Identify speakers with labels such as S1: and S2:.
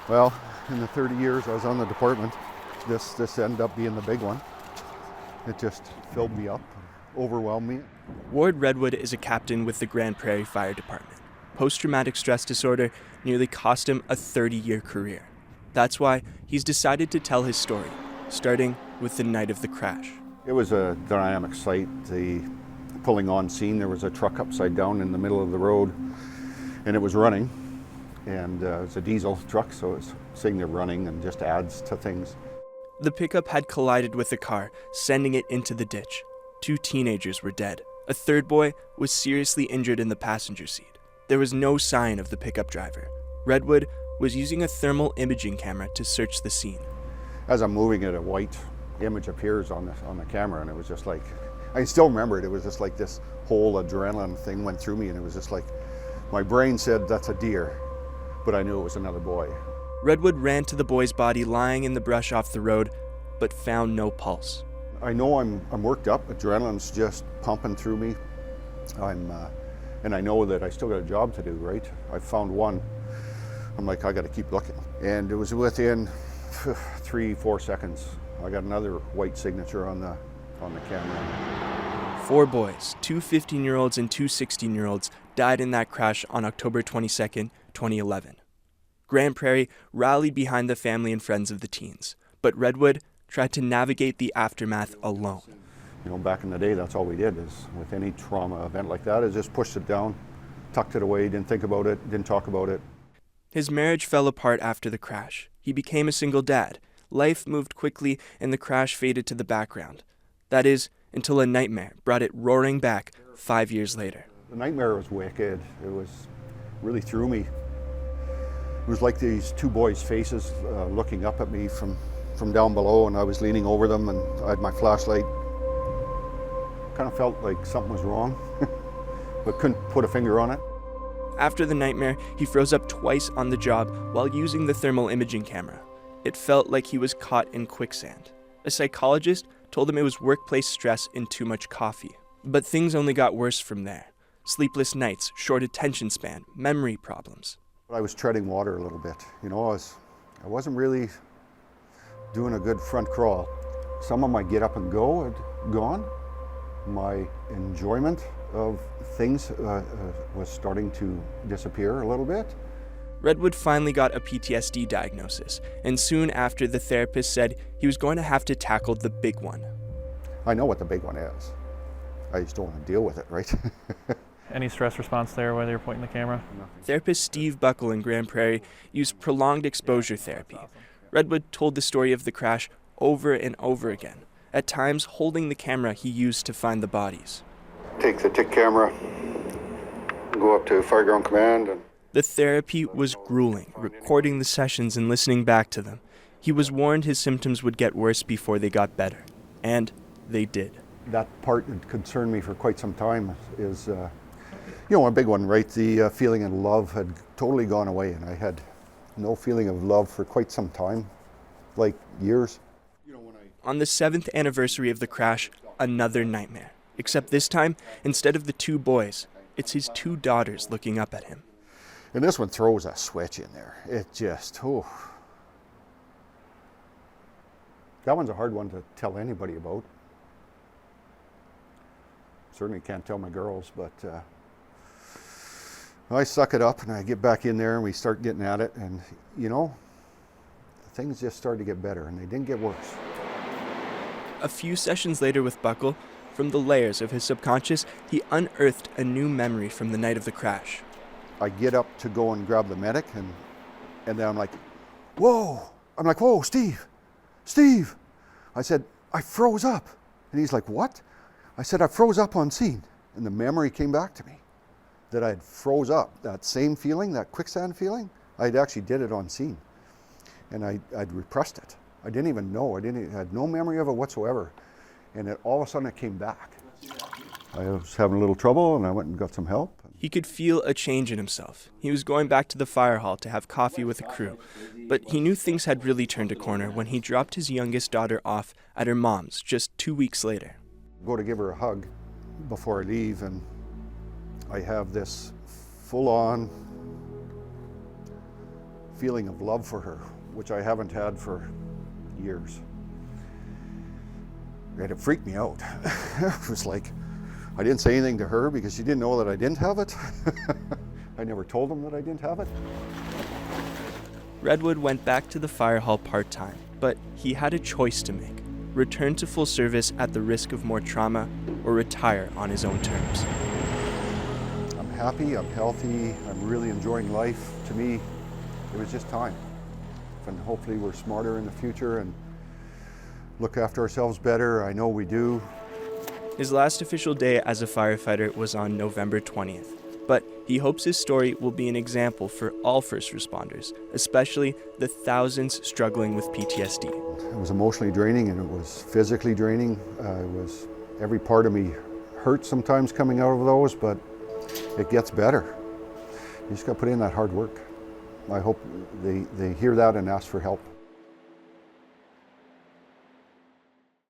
S1: Well, in the 30 years I was on the department, this ended up being the big one. It just filled me up, overwhelmed me.
S2: Ward Redwood is a captain with the Grande Prairie Fire Department. Post-traumatic stress disorder nearly cost him a 30-year career. That's why he's decided to tell his story, starting with the night of the crash.
S1: It was a dynamic sight. The pulling on scene, there was a truck upside down in the middle of the road, and it was running. And it was a diesel truck, so it's saying they're running and just adds to things.
S2: The pickup had collided with the car, sending it into the ditch. 2 teenagers were dead. A third boy was seriously injured in the passenger seat. There was no sign of the pickup driver. Redwood was using a thermal imaging camera to search the scene.
S1: As I'm moving it, a white image appears on the camera, and it was just like, I still remember it. It was just like this whole adrenaline thing went through me, and it was just like, my brain said that's a deer, but I knew it was another boy.
S2: Redwood ran to the boy's body lying in the brush off the road, but found no pulse.
S1: I know I'm worked up. Adrenaline's just pumping through me. And I know that I still got a job to do, right? I found one. I'm like, I got to keep looking. And it was within 3-4 seconds, I got another white signature on the camera.
S2: 4 boys, 2 15-year-olds and 2 16-year-olds, died in that crash on October 22nd, 2011. Grande Prairie rallied behind the family and friends of the teens, but Redwood tried to navigate the aftermath alone.
S1: You know, back in the day, that's all we did, is with any trauma event like that, is just pushed it down, tucked it away, didn't think about it, didn't talk about it.
S2: His marriage fell apart after the crash. He became a single dad. Life moved quickly and the crash faded to the background. That is, until a nightmare brought it roaring back 5 years later.
S1: The nightmare was wicked. It was really threw me. It was like these 2 boys' faces looking up at me from down below, and I was leaning over them, and I had my flashlight. Kind of felt like something was wrong, but couldn't put a finger on it.
S2: After the nightmare, he froze up twice on the job while using the thermal imaging camera. It felt like he was caught in quicksand. A psychologist told him it was workplace stress and too much coffee. But things only got worse from there. Sleepless nights, short attention span, memory problems.
S1: I was treading water a little bit. You know, I wasn't really doing a good front crawl. Some of my get up and go had gone. My enjoyment of things was starting to disappear a little bit.
S2: Redwood finally got a PTSD diagnosis, and soon after the therapist said he was going to have to tackle the big one.
S1: I know what the big one is. I just don't want to deal with it, right?
S3: Any stress response there, whether you're pointing the camera?
S2: Therapist Steve Buckle in Grande Prairie used prolonged exposure therapy. Redwood told the story of the crash over and over again, at times holding the camera he used to find the bodies.
S1: Take the TIC camera, go up to Fireground Command.
S2: The therapy was grueling, recording the sessions and listening back to them. He was warned his symptoms would get worse before they got better. And they did.
S1: That part that concerned me for quite some time is, a big one, right? The feeling of love had totally gone away, and I had no feeling of love for quite some time, like years.
S2: On the 7th anniversary of the crash, another nightmare. Except this time, instead of the 2 boys, it's his 2 daughters looking up at him.
S1: And this one throws a switch in there. It just, That one's a hard one to tell anybody about. Certainly can't tell my girls, but I suck it up and I get back in there and we start getting at it, and things just started to get better and they didn't get worse.
S2: A few sessions later with Buckle, from the layers of his subconscious, he unearthed a new memory from the night of the crash.
S1: I get up to go and grab the medic, and then I'm like, whoa! I'm like, whoa, Steve! I said, I froze up. And he's like, what? I said, I froze up on scene. And the memory came back to me that I had froze up. That same feeling, that quicksand feeling, I actually did it on scene. And I'd repressed it. I didn't even know. I had no memory of it whatsoever. And all of a sudden it came back. I was having a little trouble and I went and got some help.
S2: He could feel a change in himself. He was going back to the fire hall to have coffee with the crew. But he knew things had really turned a corner when he dropped his youngest daughter off at her mom's just 2 weeks later.
S1: Go to give her a hug before I leave, and I have this full-on feeling of love for her, which I haven't had for years. And it freaked me out. It was like, I didn't say anything to her because she didn't know that I didn't have it. I never told them that I didn't have it.
S2: Redwood went back to the fire hall part-time, but he had a choice to make: return to full service at the risk of more trauma, or retire on his own terms.
S1: I'm happy, I'm healthy, I'm really enjoying life. To me, it was just time. And hopefully we're smarter in the future and look after ourselves better. I know we do.
S2: His last official day as a firefighter was on November 20th, but he hopes his story will be an example for all first responders, especially the thousands struggling with PTSD.
S1: It was emotionally draining and it was physically draining. Every part of me hurt sometimes coming out of those, but it gets better. You just got to put in that hard work. I hope they hear that and ask for help.